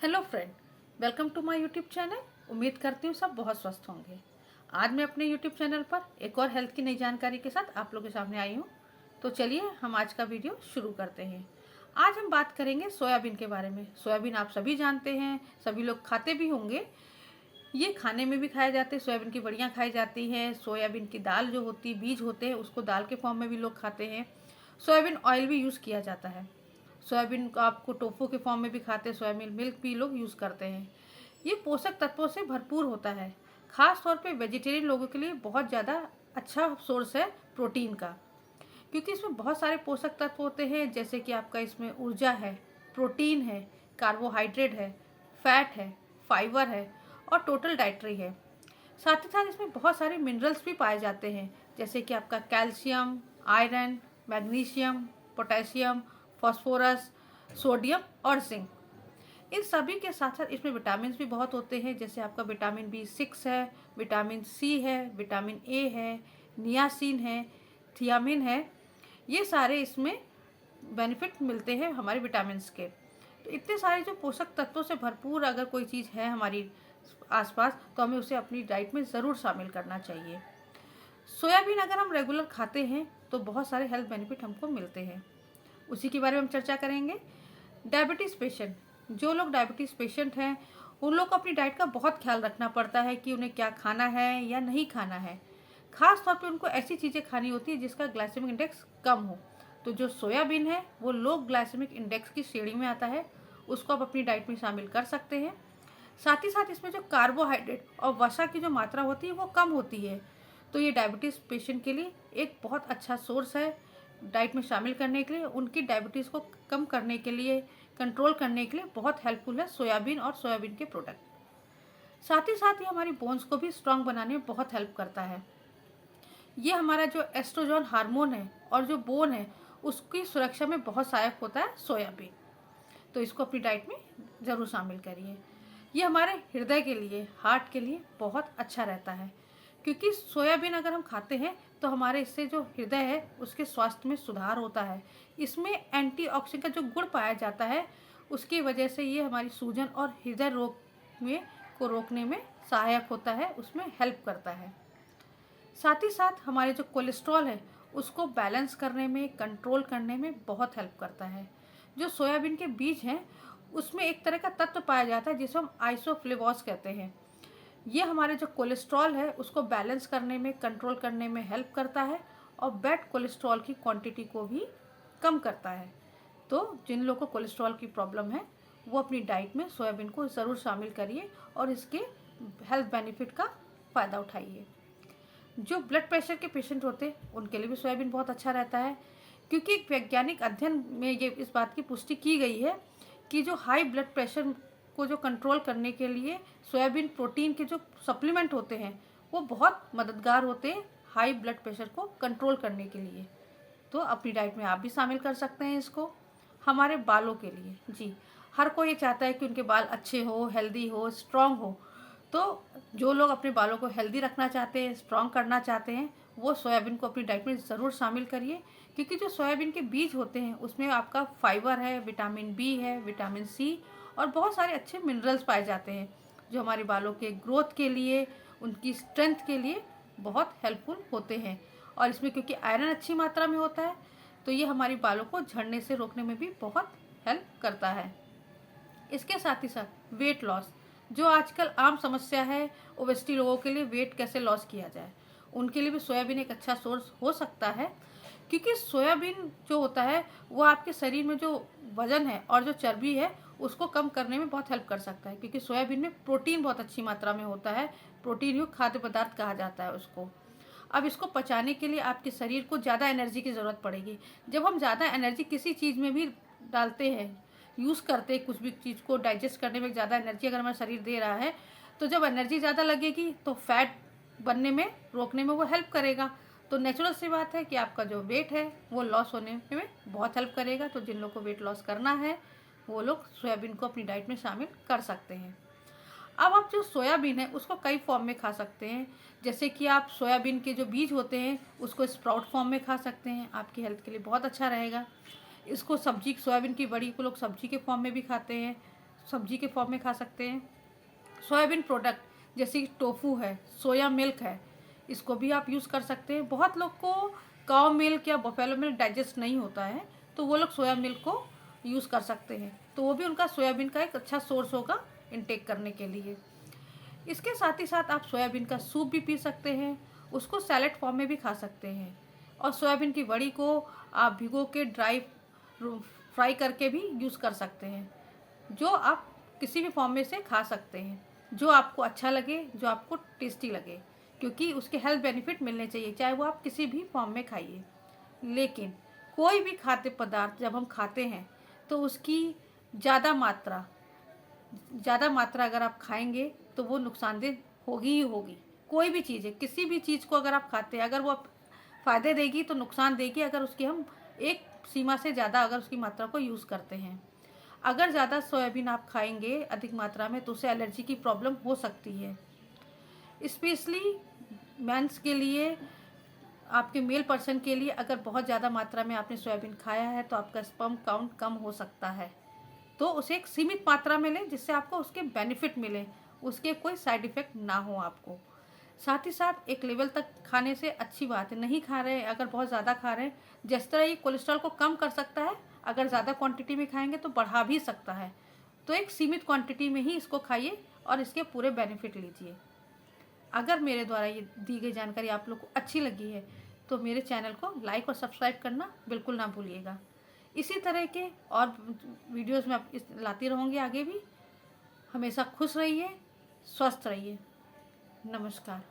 Hello friend, welcome to my YouTube channel. उम्मीद करती हूँ सब बहुत स्वस्थ होंगे। आज मैं अपने यूट्यूब चैनल पर एक और हेल्थ की नई जानकारी के साथ आप लोगों के सामने आई हूँ। तो चलिए हम आज का वीडियो शुरू करते हैं। आज हम बात करेंगे सोयाबीन के बारे में। सोयाबीन आप सभी जानते हैं, सभी लोग खाते भी होंगे। ये खाने में भी खाए जाते हैं, सोयाबीन की बड़ियाँ खाई जाती हैं। सोयाबीन की दाल जो होती है, बीज होते हैं, उसको दाल के फॉर्म में भी लोग खाते हैं। सोयाबीन ऑयल भी यूज़ किया जाता है। सोयाबीन को आपको टोफू के फॉर्म में भी खाते हैं, सोयाबीन मिल्क भी लोग यूज़ करते हैं। ये पोषक तत्वों से भरपूर होता है। खास तौर पे वेजिटेरियन लोगों के लिए बहुत ज़्यादा अच्छा सोर्स है प्रोटीन का, क्योंकि इसमें बहुत सारे पोषक तत्व होते हैं। जैसे कि आपका इसमें ऊर्जा है, प्रोटीन है, कार्बोहाइड्रेट है, फैट है, फाइबर है और टोटल डाइट्री है। साथ ही साथ इसमें बहुत सारे मिनरल्स भी पाए जाते हैं, जैसे कि आपका calcium, iron, magnesium, potassium, phosphorus, sodium और जिंक। इन सभी के साथ साथ इसमें विटामिन भी बहुत होते हैं, जैसे आपका विटामिन B6 है, विटामिन C है, विटामिन A है, नियासिन है, थियामिन है। ये सारे इसमें बेनिफिट मिलते हैं हमारे विटामिन के। तो इतने सारे जो पोषक तत्वों से भरपूर अगर कोई चीज़ है हमारी आसपास, तो हमें उसे अपनी डाइट में ज़रूर शामिल करना चाहिए। सोयाबीन अगर हम रेगुलर खाते हैं तो बहुत सारे हेल्थ बेनिफिट हमको मिलते हैं। उसी के बारे में हम चर्चा करेंगे। डायबिटीज़ पेशेंट, जो लोग डायबिटीज़ पेशेंट हैं, उन लोग को अपनी डाइट का बहुत ख्याल रखना पड़ता है कि उन्हें क्या खाना है या नहीं खाना है। खास तौर पे उनको ऐसी चीज़ें खानी होती है जिसका ग्लाइसेमिक इंडेक्स कम हो। तो जो सोयाबीन है वो लो ग्लाइसेमिक इंडेक्स की श्रेणी में आता है, उसको आप अपनी डाइट में शामिल कर सकते हैं। साथ ही साथ इसमें जो कार्बोहाइड्रेट और वसा की जो मात्रा होती है वो कम होती है। तो ये डायबिटीज़ पेशेंट के लिए एक बहुत अच्छा सोर्स है डाइट में शामिल करने के लिए। उनकी डायबिटीज़ को कम करने के लिए, कंट्रोल करने के लिए बहुत हेल्पफुल है सोयाबीन और सोयाबीन के प्रोडक्ट। साथ ही साथ ये हमारी बोन्स को भी स्ट्रांग बनाने में बहुत हेल्प करता है। ये हमारा जो एस्ट्रोजन हार्मोन है और जो बोन है उसकी सुरक्षा में बहुत सहायक होता है सोयाबीन। तो इसको अपनी डाइट में ज़रूर शामिल करिए। ये हमारे हृदय के लिए, हार्ट के लिए बहुत अच्छा रहता है, क्योंकि सोयाबीन अगर हम खाते हैं तो हमारे इससे जो हृदय है उसके स्वास्थ्य में सुधार होता है। इसमें एंटीऑक्सीडेंट का जो गुण पाया जाता है, उसकी वजह से ये हमारी सूजन और हृदय रोग में को रोकने में सहायक होता है, उसमें हेल्प करता है। साथ ही साथ हमारे जो कोलेस्ट्रॉल है उसको बैलेंस करने में, कंट्रोल करने में बहुत हेल्प करता है। जो सोयाबीन के बीज हैं उसमें एक तरह का तत्व पाया जाता है जिसे हम आइसोफ्लेवोस कहते हैं। ये हमारे जो कोलेस्ट्रॉल है उसको बैलेंस करने में, कंट्रोल करने में हेल्प करता है और बैड कोलेस्ट्रॉल की क्वांटिटी को भी कम करता है। तो जिन लोगों को कोलेस्ट्रॉल की प्रॉब्लम है वो अपनी डाइट में सोयाबीन को ज़रूर शामिल करिए और इसके हेल्थ बेनिफिट का फ़ायदा उठाइए। जो ब्लड प्रेशर के पेशेंट होते हैं उनके लिए भी सोयाबीन बहुत अच्छा रहता है, क्योंकि एक वैज्ञानिक अध्ययन में ये इस बात की पुष्टि की गई है कि जो हाई ब्लड प्रेशर को जो कंट्रोल करने के लिए सोयाबीन प्रोटीन के जो सप्लीमेंट होते हैं वो बहुत मददगार होते हैं हाई ब्लड प्रेशर को कंट्रोल करने के लिए। तो अपनी डाइट में आप भी शामिल कर सकते हैं इसको। हमारे बालों के लिए, जी, हर कोई ये चाहता है कि उनके बाल अच्छे हो, हेल्दी हो, स्ट्रॉन्ग हो। तो जो लोग अपने बालों को हेल्दी रखना चाहते हैं, स्ट्रॉन्ग करना चाहते हैं, वो सोयाबीन को अपनी डाइट में ज़रूर शामिल करिए, क्योंकि जो सोयाबीन के बीज होते हैं उसमें आपका फाइबर है, विटामिन B है, विटामिन C और बहुत सारे अच्छे मिनरल्स पाए जाते हैं, जो हमारे बालों के ग्रोथ के लिए, उनकी स्ट्रेंथ के लिए बहुत हेल्पफुल होते हैं। और इसमें क्योंकि आयरन अच्छी मात्रा में होता है तो ये हमारी बालों को झड़ने से रोकने में भी बहुत हेल्प करता है। इसके साथ ही साथ वेट लॉस, जो आजकल आम समस्या है, ओबेसिटी लोगों के लिए वेट कैसे लॉस किया जाए, उनके लिए भी सोयाबीन एक अच्छा सोर्स हो सकता है। क्योंकि सोयाबीन जो होता है वो आपके शरीर में जो वज़न है और जो चर्बी है उसको कम करने में बहुत हेल्प कर सकता है, क्योंकि सोयाबीन में प्रोटीन बहुत अच्छी मात्रा में होता है। प्रोटीन युक्त खाद्य पदार्थ कहा जाता है उसको। अब इसको पचाने के लिए आपके शरीर को ज़्यादा एनर्जी की ज़रूरत पड़ेगी। जब हम ज़्यादा एनर्जी किसी चीज़ में भी डालते हैं, यूज़ करते हैं, कुछ भी चीज़ को डाइजेस्ट करने में ज़्यादा एनर्जी अगर हमारा शरीर दे रहा है, तो जब एनर्जी ज़्यादा लगेगी तो फैट बनने में, रोकने में वो हेल्प करेगा। तो नेचुरल सी बात है कि आपका जो वेट है वो लॉस होने में बहुत हेल्प करेगा। तो जिन लोगों को वेट लॉस करना है वो लोग सोयाबीन को अपनी डाइट में शामिल कर सकते हैं। अब आप जो सोयाबीन है उसको कई फॉर्म में खा सकते हैं। जैसे कि आप सोयाबीन के जो बीज होते हैं उसको स्प्राउट फॉर्म में खा सकते हैं, आपकी हेल्थ के लिए बहुत अच्छा रहेगा। इसको सब्जी, सोयाबीन की बड़ी को लोग सब्जी के फॉर्म में भी खाते हैं। सब्जी के फॉर्म में खा सकते हैं। सोयाबीन प्रोडक्ट जैसे कि टोफू है, सोया मिल्क है, इसको भी आप यूज़ कर सकते हैं। बहुत लोग को काऊ मिल्क या बफेलो मिल्क डाइजेस्ट नहीं होता है, तो वो लोग सोया मिल्क को यूज़ कर सकते हैं, तो वो भी उनका सोयाबीन का एक अच्छा सोर्स होगा इनटेक करने के लिए। इसके साथ ही साथ आप सोयाबीन का सूप भी पी सकते हैं, उसको सैलेड फॉर्म में भी खा सकते हैं। और सोयाबीन की बड़ी को आप भिगो के ड्राई फ्राई करके भी यूज़ कर सकते हैं, जो आप किसी भी फॉर्म में से खा सकते हैं, जो आपको अच्छा लगे, जो आपको टेस्टी लगे, क्योंकि उसके हेल्थ बेनिफिट मिलने चाहिए, चाहे वो आप किसी भी फॉर्म में खाइए। लेकिन कोई भी खाद्य पदार्थ जब हम खाते हैं तो उसकी ज़्यादा मात्रा अगर आप खाएंगे तो वो नुकसानदेह होगी ही होगी। कोई भी चीज़ है, किसी भी चीज़ को अगर आप खाते हैं, अगर वो फ़ायदे देगी तो नुकसान देगी, अगर उसकी हम एक सीमा से ज़्यादा अगर उसकी मात्रा को यूज़ करते हैं। अगर ज़्यादा सोयाबीन आप खाएंगे अधिक मात्रा में तो उससे एलर्जी की प्रॉब्लम हो सकती है। स्पेशली मेंस के लिए, आपके मेल पर्सन के लिए, अगर बहुत ज़्यादा मात्रा में आपने सोयाबीन खाया है तो आपका स्पर्म काउंट कम हो सकता है। तो उसे एक सीमित मात्रा में लें जिससे आपको उसके बेनिफिट मिले, उसके कोई साइड इफ़ेक्ट ना हो आपको। साथ ही साथ एक लेवल तक खाने से अच्छी बात है, नहीं खा रहे हैं, अगर बहुत ज़्यादा खा रहे हैं, जिस तरह ये कोलेस्ट्रॉल को कम कर सकता है, अगर ज़्यादा क्वांटिटी में खाएंगे तो बढ़ा भी सकता है। तो एक सीमित क्वांटिटी में ही इसको खाइए और इसके पूरे बेनिफिट लीजिए। अगर मेरे द्वारा ये दी गई जानकारी आप लोग को अच्छी लगी है तो मेरे चैनल को लाइक और सब्सक्राइब करना बिल्कुल ना भूलिएगा। इसी तरह के और वीडियोस में लाती रहूँगी आगे भी। हमेशा खुश रहिए, स्वस्थ रहिए। नमस्कार।